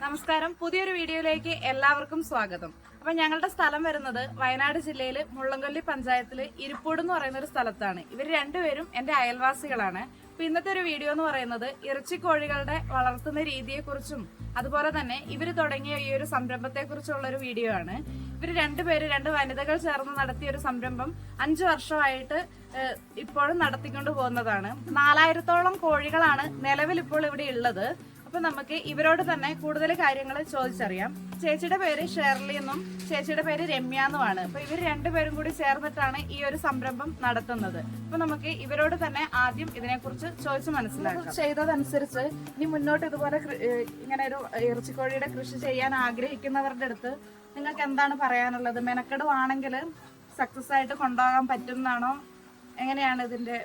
നമസ്കാരം, പുതിയൊരു വീഡിയോയിലേക്ക് എല്ലാവർക്കും സ്വാഗതം. അപ്പൊ ഞങ്ങളുടെ സ്ഥലം വരുന്നത് വയനാട് ജില്ലയിൽ മുള്ളംകൊല്ലി പഞ്ചായത്തില് ഇരിപ്പൂട് എന്ന് പറയുന്ന ഒരു സ്ഥലത്താണ്. ഇവർ രണ്ടുപേരും എന്റെ അയൽവാസികളാണ്. അപ്പൊ ഇന്നത്തെ ഒരു വീഡിയോ എന്ന് പറയുന്നത് ഇറച്ചിക്കോഴികളുടെ വളർത്തുന്ന രീതിയെക്കുറിച്ചും അതുപോലെ തന്നെ ഇവർ തുടങ്ങിയ ഈ ഒരു സംരംഭത്തെ കുറിച്ചുള്ള ഒരു വീഡിയോ ആണ്. ഇവർ രണ്ട് വനിതകൾ ചേർന്ന് നടത്തിയ ഒരു സംരംഭം 5 വർഷമായിട്ട് ഇപ്പോഴും നടത്തിക്കൊണ്ട് പോകുന്നതാണ്. 4000-ഓളം കോഴികളാണ് നിലവിൽ ഇപ്പോൾ ഇവിടെ ഉള്ളത്. അപ്പൊ നമുക്ക് ഇവരോട് തന്നെ കൂടുതൽ കാര്യങ്ങൾ ചോദിച്ചറിയാം. ചേച്ചിയുടെ പേര് ഷേർലി എന്നും ചേച്ചിയുടെ പേര് രമ്യ എന്നുമാണ്. അപ്പൊ ഇവർ രണ്ടുപേരും കൂടി ചേർന്നിട്ടാണ് ഈ ഒരു സംരംഭം നടത്തുന്നത്. അപ്പൊ നമുക്ക് ഇവരോട് തന്നെ ആദ്യം ഇതിനെക്കുറിച്ച് ചോദിച്ച് മനസ്സിലാക്കാം. ചെയ്തതനുസരിച്ച് ഇനി മുന്നോട്ട് ഇതുപോലെ ഇങ്ങനെ ഒരു ഇറച്ചിക്കോഴിയുടെ കൃഷി ചെയ്യാൻ ആഗ്രഹിക്കുന്നവരുടെ അടുത്ത് നിങ്ങൾക്ക് എന്താണ് പറയാനുള്ളത്? മെനക്കെടുവാണെങ്കിൽ സക്സസ് ആയിട്ട് കൊണ്ടുപോകാൻ പറ്റുന്നതാണോ? എങ്ങനെയാണ് ഇതിന്റെ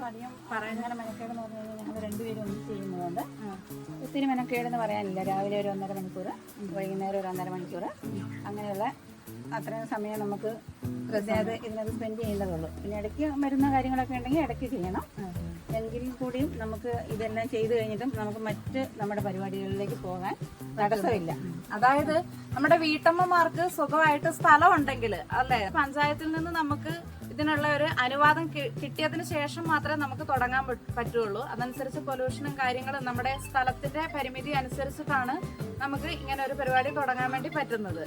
അധികം പറയുന്ന മെനക്കേടെന്ന് പറഞ്ഞു കഴിഞ്ഞാൽ ഞങ്ങൾ രണ്ടുപേരും ഒന്നും ചെയ്യുന്നതുകൊണ്ട് ഒത്തിരി മെനക്കേടെന്ന് പറയാനില്ല. രാവിലെ ഒരു 1.5 മണിക്കൂർ, വൈകുന്നേരം ഒരു 1.5 മണിക്കൂർ, അങ്ങനെയുള്ള അത്രയും സമയം നമുക്ക് ഇതിനകത്ത് സ്പെൻഡ് ചെയ്യേണ്ടതുള്ളൂ. പിന്നെ ഇടയ്ക്ക് വരുന്ന കാര്യങ്ങളൊക്കെ ഉണ്ടെങ്കിൽ ഇടയ്ക്ക് ചെയ്യണം. എങ്കിൽ കൂടിയും നമുക്ക് ഇതെല്ലാം ചെയ്തു കഴിഞ്ഞിട്ടും നമുക്ക് നമ്മുടെ പരിപാടികളിലേക്ക് പോകാൻ തടസ്സമില്ല. അതായത് നമ്മുടെ വീട്ടമ്മമാർക്ക് സുഖമായിട്ട് സ്ഥലം ഉണ്ടെങ്കിൽ അല്ലെ, പഞ്ചായത്തിൽ നിന്ന് നമുക്ക് ഇതിനുള്ള ഒരു അനുവാദം കിട്ടിയതിന് ശേഷം മാത്രമേ നമുക്ക് തുടങ്ങാൻ പറ്റുള്ളൂ. അതനുസരിച്ച് പൊല്യൂഷനും കാര്യങ്ങളും നമ്മുടെ സ്ഥലത്തിന്റെ പരിമിതി അനുസരിച്ചിട്ടാണ് നമുക്ക് ഇങ്ങനെ ഒരു പരിപാടി തുടങ്ങാൻ വേണ്ടി പറ്റുന്നത്.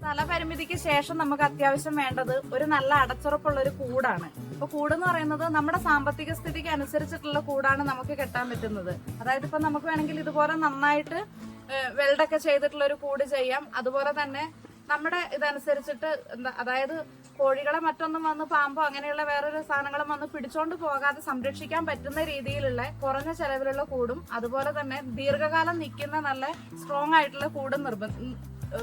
സ്ഥലപരിമിതിക്ക് ശേഷം നമുക്ക് അത്യാവശ്യം വേണ്ടത് ഒരു നല്ല അടച്ചുറപ്പുള്ള ഒരു കൂടാണ്. ഇപ്പൊ കൂടെന്ന് പറയുന്നത് നമ്മുടെ സാമ്പത്തിക സ്ഥിതിക്ക് അനുസരിച്ചിട്ടുള്ള കൂടാണ് നമുക്ക് കെട്ടാൻ പറ്റുന്നത്. അതായത് ഇപ്പൊ നമുക്ക് വേണമെങ്കിൽ ഇതുപോലെ നന്നായിട്ട് വെൽഡൊക്കെ ചെയ്തിട്ടുള്ള ഒരു കൂട് ചെയ്യാം. അതുപോലെ തന്നെ നമ്മുടെ ഇതനുസരിച്ചിട്ട് അതായത് കോഴികളെ മറ്റൊന്നും വന്ന് പാമ്പോ അങ്ങനെയുള്ള വേറൊരു സാധനങ്ങളും വന്ന് പിടിച്ചോണ്ട് പോകാതെ സംരക്ഷിക്കാൻ പറ്റുന്ന രീതിയിലുള്ള കുറഞ്ഞ ചെലവിലുള്ള കൂടും അതുപോലെ തന്നെ ദീർഘകാലം നിൽക്കുന്ന നല്ല സ്ട്രോങ് ആയിട്ടുള്ള കൂടും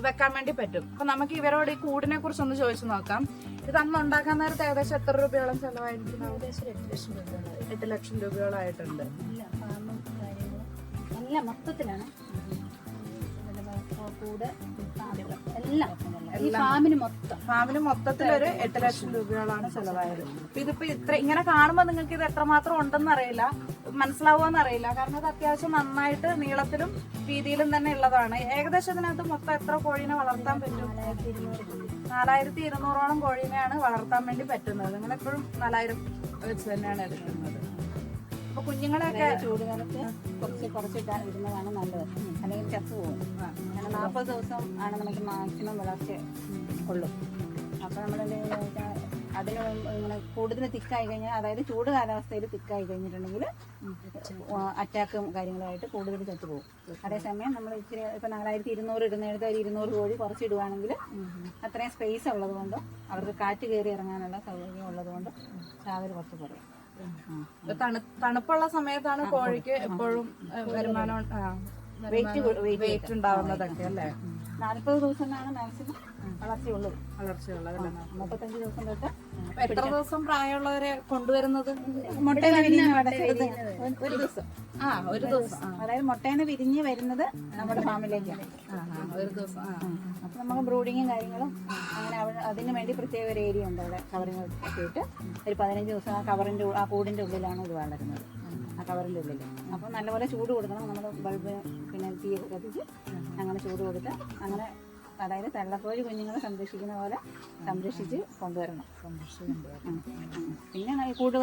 വെക്കാൻ വേണ്ടി പറ്റും. അപ്പൊ നമുക്ക് ഇവരോട് ഈ കൂടിനെ കുറിച്ച് ഒന്ന് ചോദിച്ചു നോക്കാം. ഇത് അന്ന് ഉണ്ടാക്കാൻ നേരത്തെ ഏകദേശം എത്ര രൂപയോളം ചെലവായിരിക്കും? ഏകദേശം 8 ലക്ഷം 8 ലക്ഷം രൂപ രൂപയോളായിട്ടുണ്ട്. ഫാമും കാര്യങ്ങളും എല്ലാം മൊത്തത്തിലാണ്. കൂട് എല്ലാം ഈ ഫാമിന് മൊത്തത്തിൽ ഒരു 8 ലക്ഷം രൂപയോളാണ് ചെലവായത്. ഇതിപ്പോ ഇങ്ങനെ കാണുമ്പോ നിങ്ങൾക്ക് ഇത് എത്രമാത്രം ഉണ്ടെന്ന് അറിയില്ല, മനസ്സിലാവുമെന്ന് അറിയില്ല. കാരണം ഇത് അത്യാവശ്യം നന്നായിട്ട് നീളത്തിലും വീതിയിലും തന്നെ ഉള്ളതാണ്. ഏകദേശം ഇതിനകത്ത് മൊത്തം എത്ര കോഴീനെ വളർത്താൻ പറ്റും? 4200-ഓളം കോഴീനെയാണ് വളർത്താൻ വേണ്ടി പറ്റുന്നത്. നിങ്ങളെപ്പോഴും 4000 വെച്ച് തന്നെയാണ് എടുക്കുന്നത്. അപ്പൊ കുഞ്ഞുങ്ങളെയൊക്കെ ചൂടുകാലത്ത് കുറച്ചിട്ട് ഇടുന്നതാണ് നല്ലത്, അല്ലെങ്കിൽ ചത്തുപോകും. കാരണം 40 ദിവസം ആണ് നമുക്ക് മാക്സിമം വളർച്ച ഉള്ളൂ. അപ്പൊ നമ്മളെന്തെങ്കിലും വെച്ചാൽ അതിന് ഇങ്ങനെ കൂടുതൽ തിക്കായി കഴിഞ്ഞാൽ, അതായത് ചൂട് കാലാവസ്ഥയിൽ തിക്കായി കഴിഞ്ഞിട്ടുണ്ടെങ്കിൽ അറ്റാക്കും കാര്യങ്ങളുമായിട്ട് കൂടുതൽ ചത്തുപോകും. അതേസമയം നമ്മൾ ഇച്ചിരി ഇപ്പൊ 4200 ഇടുന്നിടത്ത് ഒരു 200 കോഴി കുറച്ചിടുവാണെങ്കിൽ അത്രയും സ്പേസ് ഉള്ളത് കൊണ്ടും അവർക്ക് കാറ്റ് കയറി ഇറങ്ങാനുള്ള സൗകര്യം ഉള്ളത് കൊണ്ടും ചാവൽ കുറച്ച് കുറയും. തണുപ്പുള്ള സമയത്താണ് കോഴിക്ക് എപ്പോഴും വരുമാനം വെയിറ്റ് ഉണ്ടാവുന്നതൊക്കെ അല്ലേ? 40 ദിവസമാണ് മാക്സിമം വളർച്ചയുള്ളത്. 35 ദിവസം തൊട്ട്. എത്ര ദിവസം പ്രായമുള്ളവരെ കൊണ്ടുവരുന്നത്? മുട്ടേന്ന് വിരിഞ്ഞ് ഒരു ദിവസം. ഒരു ദിവസം. അതായത് മുട്ടേന്ന് വിരിഞ്ഞ് വരുന്നത് നമ്മുടെ ഫാമിലേക്കാണ്. ഒരു ദിവസം. അപ്പൊ നമുക്ക് ബ്രൂഡിങ്ങും കാര്യങ്ങളും അങ്ങനെ അതിന് വേണ്ടി പ്രത്യേക ഒരു ഏരിയ ഉണ്ട് അവിടെ. കവറിങ് ഒക്കെ ഇട്ട് ഒരു 15 ദിവസം ആ കൂടിന്റെ ഉള്ളിലാണ് ഇത് വളരുന്നത്. ആ കവറിന്റെ ഉള്ളിൽ. അപ്പൊ നല്ലപോലെ ചൂട് കൊടുക്കണം. നമ്മൾ ബൾബ് പിന്നെ തീയൊക്കെ കത്തിച്ച് അങ്ങനെ ചൂട് കൊടുത്ത് അങ്ങനെ, അതായത് തള്ളക്കോഴി കുഞ്ഞുങ്ങളെ സംരക്ഷിക്കുന്ന പോലെ സംരക്ഷിച്ച് കൊണ്ടുവരണം. പിന്നെ കൂട്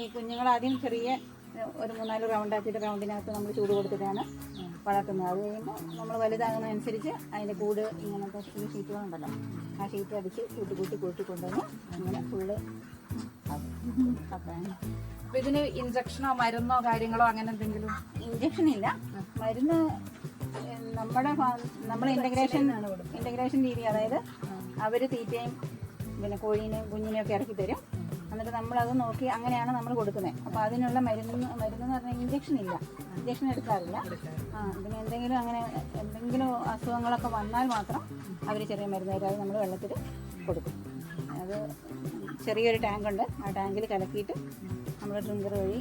ഈ കുഞ്ഞുങ്ങൾ ആദ്യം ചെറിയ ഒരു 3-4 റൗണ്ട് ആക്കിയിട്ട് റൗണ്ടിനകത്ത് നമ്മൾ ചൂട് കൊടുത്തിട്ടാണ് വളർത്തുന്നത്. അത് കഴിയുമ്പോൾ നമ്മൾ വലുതാകുന്നതനുസരിച്ച് അതിൻ്റെ കൂട് ഇങ്ങനത്തെ ഈ ഷീറ്റുകളുണ്ടല്ലോ, ആ ഷീറ്റ് അടിച്ച് കൂട്ടി കൊണ്ടുവന്ന് അങ്ങനെ ഫുള്ള്. ഇതിന് ഇഞ്ചക്ഷനോ മരുന്നോ കാര്യങ്ങളോ അങ്ങനെ എന്തെങ്കിലും? ഇഞ്ചക്ഷൻ ഇല്ല, മരുന്ന് നമ്മുടെ ഇന്റഗ്രേഷൻ രീതി. അതായത് അവർ തീറ്റയും പിന്നെ കോഴീനെയും കുഞ്ഞിനെയും ഒക്കെ ഇറക്കി തരും. എന്നിട്ട് നമ്മളത് നോക്കി അങ്ങനെയാണ് നമ്മൾ കൊടുക്കുന്നത്. അപ്പോൾ അതിനുള്ള മരുന്ന് പറഞ്ഞാൽ ഇഞ്ചക്ഷൻ ഇല്ല, ഇഞ്ചക്ഷൻ എടുക്കാറില്ല. പിന്നെ എന്തെങ്കിലും അസുഖങ്ങളൊക്കെ വന്നാൽ മാത്രം അവർ ചെറിയ മരുന്ന് തരാതെ നമ്മൾ വെള്ളത്തിൽ കൊടുക്കും. അത് ചെറിയൊരു ടാങ്കുണ്ട്, ആ ടാങ്കിൽ കലക്കിയിട്ട് നമ്മൾ ഡ്രിങ്കർ വഴി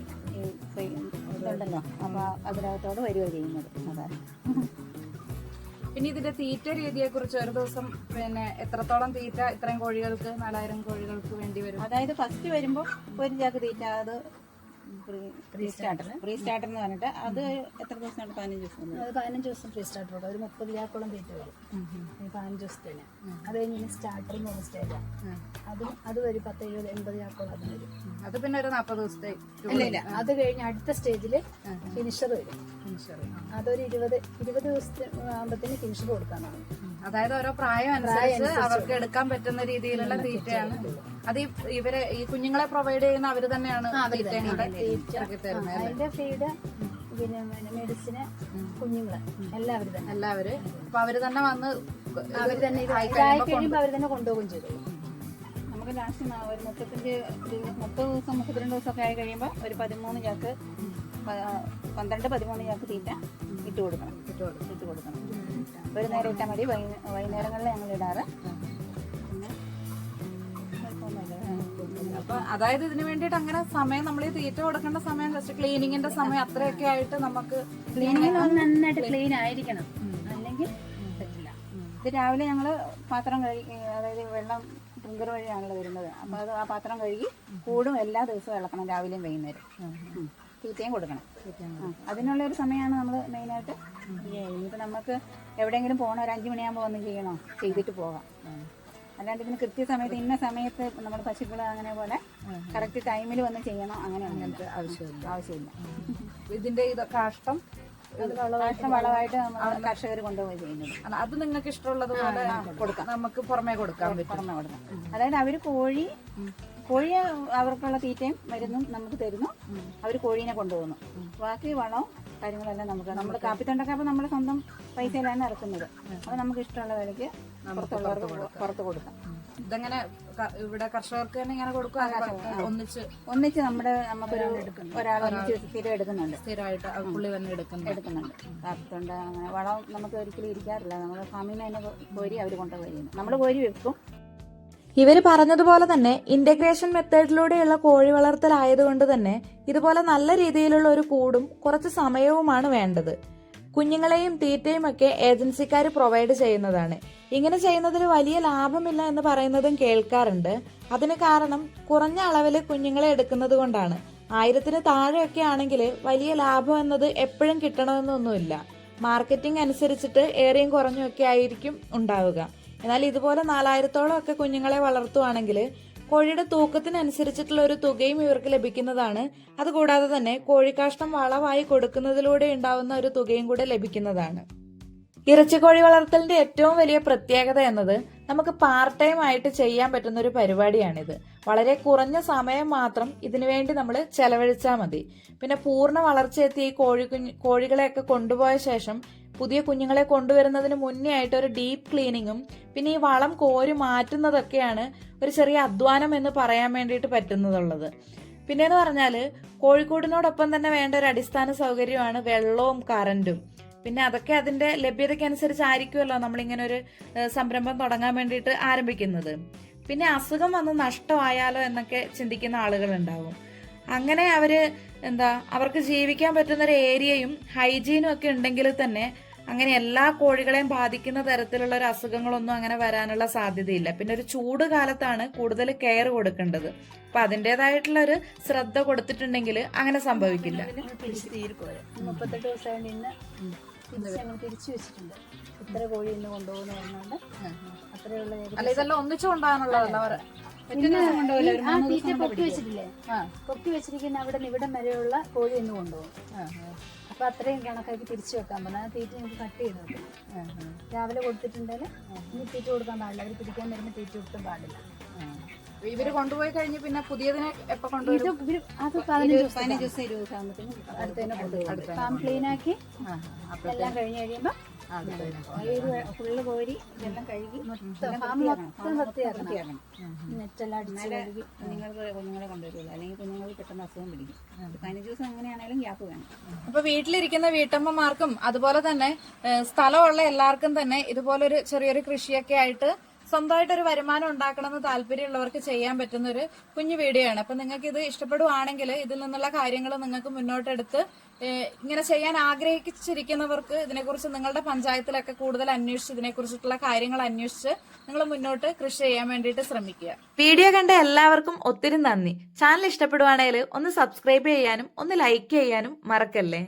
ഇതുണ്ടല്ലോ, അപ്പോൾ അതിനകത്തോട് വരിക ചെയ്യുന്നത്. അതാണ്. പിന്നെ ഇതിന്റെ തീറ്റ രീതിയെ കുറിച്ച് ഒരു ദിവസം പിന്നെ എത്രത്തോളം തീറ്റ ഇത്രയും കോഴികൾക്ക് 4000 കോഴികൾക്ക് വേണ്ടി വരും? അതായത് ഫസ്റ്റ് വരുമ്പോൾ ഒരു ചാക്ക് തീറ്റ, അത് പ്രീ സ്റ്റാർട്ടർ എന്ന് പറഞ്ഞിട്ട് അത് എത്ര ദിവസമാണ്? 15 ദിവസം. അത് 15 ദിവസം പ്രീ സ്റ്റാർട്ടർ കൊടുക്കും. ഒരു 30 ചാക്കോളം തീറ്റ വരും 15 ദിവസത്തിന്. അത് കഴിഞ്ഞ് സ്റ്റാർട്ടർ എന്ന് പറഞ്ഞ സ്റ്റേജാണ്. അത് വരും 10, 70, 80 ചാക്കോളം അത് വരും. അത് പിന്നെ ഒരു 40 ദിവസത്തെ. ഇല്ല, അത് കഴിഞ്ഞ് അടുത്ത സ്റ്റേജിൽ ഫിനിഷർ വരും. അതൊരു 20 ദിവസത്തെ ആകുമ്പത്തിന് ഫിനിഷർ കൊടുക്കാൻ തുടങ്ങും. അതായത് ഓരോ പ്രായം അനുസരിച്ച് അവർക്ക് എടുക്കാൻ പറ്റുന്ന രീതിയിലുള്ള തീറ്റയാണ് അത്. ഈ കുഞ്ഞുങ്ങളെ പ്രൊവൈഡ് ചെയ്യുന്ന അവര് തന്നെയാണ് അതിന്റെ ഫീഡ്, പിന്നെ മെഡിസിന്, കുഞ്ഞുങ്ങള് എല്ലാവരും അപ്പൊ അവര് തന്നെ വന്ന് അവര് തന്നെ കഴിയുമ്പോ അവര് തന്നെ കൊണ്ടുപോകും ചെയ്തു. നമുക്ക് ലാസ്റ്റ് ഒരു 30 ദിവസം 32 ദിവസമൊക്കെ ആയി കഴിയുമ്പോൾ ഒരു 13 ചാക്ക് 12-13 ചാക്ക് തീറ്റ ഇട്ട് കൊടുക്കണം. ഒരു നേരം ഇട്ടാൽ മതി. വൈകുന്നേരങ്ങളിൽ ഞങ്ങൾ ഇടാറ്. അപ്പൊ അതായത് ഇതിന് വേണ്ടിയിട്ട് അങ്ങനെ സമയം നമ്മൾ ഈ തീറ്റ കൊടുക്കേണ്ട സമയം, ജസ്റ്റ് ക്ലീനിങ്ങിന്റെ സമയം അത്രയൊക്കെ ആയിട്ട് നമുക്ക് നന്നായിട്ട് ക്ലീൻ ആയിരിക്കണം, അല്ലെങ്കിൽ പറ്റില്ല. ഇത് രാവിലെ ഞങ്ങൾ പാത്രം കഴുകി, അതായത് വെള്ളം ട്രിങ്കർ വഴിയാണല്ലോ വരുന്നത്. അപ്പൊ അത് ആ പാത്രം കഴുകി കൂടും എല്ലാ ദിവസവും ഇളക്കണം, രാവിലെയും വൈകുന്നേരം. തീറ്റയും കൊടുക്കണം. അതിനുള്ള ഒരു സമയമാണ് നമ്മൾ മെയിനായിട്ട്. ഇനിയിപ്പോൾ നമുക്ക് എവിടെയെങ്കിലും പോകണം, ഒരു 5 മണിയാകുമ്പോൾ ഒന്നും ചെയ്യണോ, ചെയ്തിട്ട് പോകാം. അല്ലാണ്ട് ഇതിന് കൃത്യസമയത്ത് ഇന്ന സമയത്ത് നമ്മുടെ പശുക്കൾ അങ്ങനെ പോലെ കറക്റ്റ് ടൈമിൽ വന്ന് ചെയ്യണം, അങ്ങനെയൊന്നും ആവശ്യമില്ല. ഇതിന്റെ കാഷ്ടം വളമായിട്ട് നമ്മൾ കർഷകർ കൊണ്ടുപോയി ചെയ്യുന്നത്. അത് നിങ്ങൾക്ക് ഇഷ്ടമുള്ളത് പോലെ കൊടുക്കാം, നമുക്ക് പുറമേ കൊടുക്കാം. അതായത് അവര് കോഴി അവർക്കുള്ള തീറ്റയും മരുന്നും നമുക്ക് തരുന്നു. അവർ കോഴീനെ കൊണ്ടുപോകുന്നു. ബാക്കി വളവും കാര്യങ്ങളെല്ലാം നമ്മൾ കാപ്പിത്തൊണ്ടൊക്കെ നമ്മൾ സ്വന്തം പൈസയിലാണ് ഇറക്കുന്നത്. അപ്പൊ നമുക്ക് ഇഷ്ടമുള്ള വിലയ്ക്ക് പുറത്തുള്ളവർക്ക് പുറത്ത് കൊടുക്കാം. ഇതെങ്ങനെ ഇവിടെ കർഷകർക്ക് തന്നെ ഇങ്ങനെ കൊടുക്കുക? ഒന്നിച്ച് നമുക്കൊരു ഒരാൾ സ്ഥിരം എടുക്കുന്നുണ്ട്. സ്ഥിരമായിട്ട് പുള്ളി തന്നെ എടുക്കുന്നുണ്ട്. കാപ്പിത്തൊണ്ട അങ്ങനെ വളം നമുക്ക് ഒരിക്കലും ഇരിക്കാറില്ല. നമ്മൾ ഫാമിൽ നിന്ന് തന്നെ കോരി അവർ കൊണ്ടുപോയി ചെയ്യുന്നു. നമ്മൾ കോരി വെക്കും. ഇവര് പറഞ്ഞതുപോലെ തന്നെ ഇന്റഗ്രേഷൻ മെത്തേഡിലൂടെയുള്ള കോഴി വളർത്തലായതുകൊണ്ട് തന്നെ ഇതുപോലെ നല്ല രീതിയിലുള്ള ഒരു കൂടും കുറച്ച് സമയവുമാണ് വേണ്ടത്. കുഞ്ഞുങ്ങളെയും തീറ്റയും ഒക്കെ ഏജൻസിക്കാർ പ്രൊവൈഡ് ചെയ്യുന്നതാണ്. ഇങ്ങനെ ചെയ്യുന്നതിൽ വലിയ ലാഭമില്ല എന്ന് പറയുന്നതും കേൾക്കാറുണ്ട്. അതിന് കാരണം കുറഞ്ഞ അളവിൽ കുഞ്ഞുങ്ങളെ എടുക്കുന്നത് കൊണ്ടാണ്. 1000-ന് താഴെയൊക്കെ ആണെങ്കിൽ വലിയ ലാഭം എന്നത് എപ്പോഴും കിട്ടണമെന്നൊന്നുമില്ല. മാർക്കറ്റിംഗ് അനുസരിച്ചിട്ട് ഏറെയും കുറഞ്ഞൊക്കെ ആയിരിക്കും ഉണ്ടാവുക. എന്നാൽ ഇതുപോലെ 4000-ഓളം ഒക്കെ കുഞ്ഞുങ്ങളെ വളർത്തുവാണെങ്കിൽ കോഴിയുടെ തൂക്കത്തിനനുസരിച്ചിട്ടുള്ള ഒരു തുകയും ഇവർക്ക് ലഭിക്കുന്നതാണ്. അതുകൂടാതെ തന്നെ കോഴിക്കാഷ്ടം വളമായി കൊടുക്കുന്നതിലൂടെ ഉണ്ടാവുന്ന ഒരു തുകയും കൂടെ ലഭിക്കുന്നതാണ്. ഇറച്ചിക്കോഴി വളർത്തലിന്റെ ഏറ്റവും വലിയ പ്രത്യേകത എന്നത് നമുക്ക് പാർട്ട് ടൈം ആയിട്ട് ചെയ്യാൻ പറ്റുന്ന ഒരു പരിപാടിയാണിത്. വളരെ കുറഞ്ഞ സമയം മാത്രം ഇതിനുവേണ്ടി നമ്മൾ ചെലവഴിച്ചാൽ മതി. പിന്നെ പൂർണ്ണ വളർച്ചയെത്തി ഈ കോഴികളെയൊക്കെ കൊണ്ടുപോയ ശേഷം പുതിയ കുഞ്ഞുങ്ങളെ കൊണ്ടുവരുന്നതിന് മുന്നേ ആയിട്ട് ഒരു ഡീപ്പ് ക്ലീനിങ്ങും പിന്നെ ഈ വളം കോരി മാറ്റുന്നതൊക്കെയാണ് ഒരു ചെറിയ അധ്വാനം എന്ന് പറയാൻ വേണ്ടിയിട്ട് പറ്റുന്നതുള്ളത്. പിന്നെന്ന് പറഞ്ഞാൽ കോഴിക്കൂടിനോടൊപ്പം തന്നെ വേണ്ട ഒരു അടിസ്ഥാന സൗകര്യമാണ് വെള്ളവും കറന്റും. പിന്നെ അതൊക്കെ അതിന്റെ ലഭ്യതയ്ക്കനുസരിച്ചായിരിക്കുമല്ലോ നമ്മളിങ്ങനെ ഒരു സംരംഭം തുടങ്ങാൻ വേണ്ടിയിട്ട് ആരംഭിക്കുന്നത്. പിന്നെ അസുഖം വന്ന് നഷ്ടമായാലോ എന്നൊക്കെ ചിന്തിക്കുന്ന ആളുകളുണ്ടാവും. അങ്ങനെ അവർക്ക് ജീവിക്കാൻ പറ്റുന്ന ഒരു ഏരിയയും ഹൈജീനും ഒക്കെ ഉണ്ടെങ്കിൽ തന്നെ അങ്ങനെ എല്ലാ കോഴികളെയും ബാധിക്കുന്ന തരത്തിലുള്ള ഒരു അസുഖങ്ങളൊന്നും അങ്ങനെ വരാനുള്ള സാധ്യതയില്ല. പിന്നെ ഒരു ചൂട് കാലത്താണ് കൂടുതൽ കെയർ കൊടുക്കേണ്ടത്. അപ്പൊ അതിൻ്റെതായിട്ടുള്ള ഒരു ശ്രദ്ധ കൊടുത്തിട്ടുണ്ടെങ്കിൽ അങ്ങനെ സംഭവിക്കില്ല. 38 ദിവസമായി നിന്ന് ഞങ്ങൾ തിരിച്ചു വെച്ചിട്ടുണ്ട്. ഇത്ര കോഴി ഇന്ന് കൊണ്ടുപോകുന്ന പറഞ്ഞുകൊണ്ട് അത്രയുള്ള. അല്ല, ഇതെല്ലാം ഒന്നിച്ചു കൊണ്ടുപോകാനുള്ളതല്ല. തീറ്റ പൊക്കി വെച്ചിട്ടില്ലേ, പൊക്കി വെച്ചിരിക്കുന്ന അവിടെ നിന്ന് ഇവിടം വരെയുള്ള കോഴി ഇന്ന് കൊണ്ടുപോകും. അപ്പൊ അത്രയും കണക്കാക്കി തിരിച്ചു വെക്കാൻ പറഞ്ഞാൽ തീറ്റ നമുക്ക് കട്ട് ചെയ്ത് വെക്കും. രാവിലെ കൊടുത്തിട്ടുണ്ടെങ്കിൽ ഇനി തീറ്റ കൊടുക്കാൻ പാടില്ല. അവർ പിടിക്കാൻ വരുമ്പോൾ തീറ്റ കൊടുക്കാൻ പാടില്ല. ഇവര് കൊണ്ടുപോയി കഴിഞ്ഞ് പിന്നെ പുതിയതിനെ എപ്പോ കൊണ്ടുവരും? അത് 15 ദിവസം 20 ദിവസം ആകുമ്പോഴത്തേക്കും അടുത്തതിനെ കൊണ്ടുപോകും. ഫാം ക്ലീൻ ആക്കി എല്ലാം കഴിഞ്ഞ് കഴിയുമ്പോൾ ഫുള്ള് കോരി എല്ലാം കഴുകി ഫാം മൊത്തം വൃത്തിയാക്കണം. നെറ്റെല്ലാം അടിച്ച് കഴുകി കുഞ്ഞുങ്ങളെ കൊണ്ടുവരില്ല, അല്ലെങ്കിൽ കുഞ്ഞുങ്ങൾക്ക് പെട്ടെന്ന് അസുഖം പിടിക്കും. 15 ദിവസം എങ്ങനെയാണെങ്കിലും ഗ്യാപ്പ് വേണം. അപ്പൊ വീട്ടിലിരിക്കുന്ന വീട്ടമ്മമാർക്കും അതുപോലെ തന്നെ സ്ഥലമുള്ള എല്ലാവർക്കും തന്നെ ഇതുപോലൊരു ചെറിയൊരു കൃഷിയൊക്കെ ആയിട്ട് സ്വന്തമായിട്ടൊരു വരുമാനം ഉണ്ടാക്കണമെന്ന് താല്പര്യമുള്ളവർക്ക് ചെയ്യാൻ പറ്റുന്ന ഒരു കുഞ്ഞു വീഡിയോ ആണ്. അപ്പൊ നിങ്ങൾക്ക് ഇത് ഇഷ്ടപ്പെടുവാണെങ്കിൽ ഇതിൽ നിന്നുള്ള കാര്യങ്ങൾ നിങ്ങൾക്ക് മുന്നോട്ടെടുത്ത് ഇങ്ങനെ ചെയ്യാൻ ആഗ്രഹിച്ചിരിക്കുന്നവർക്ക് ഇതിനെക്കുറിച്ച് നിങ്ങളുടെ പഞ്ചായത്തിലൊക്കെ കൂടുതൽ അന്വേഷിച്ച് ഇതിനെക്കുറിച്ചിട്ടുള്ള കാര്യങ്ങൾ അന്വേഷിച്ച് നിങ്ങൾ മുന്നോട്ട് കൃഷി ചെയ്യാൻ വേണ്ടിയിട്ട് ശ്രമിക്കുക. വീഡിയോ കണ്ട എല്ലാവർക്കും ഒത്തിരി നന്ദി. ചാനൽ ഇഷ്ടപ്പെടുവാണെങ്കിൽ ഒന്ന് സബ്സ്ക്രൈബ് ചെയ്യാനും ഒന്ന് ലൈക്ക് ചെയ്യാനും മറക്കല്ലേ.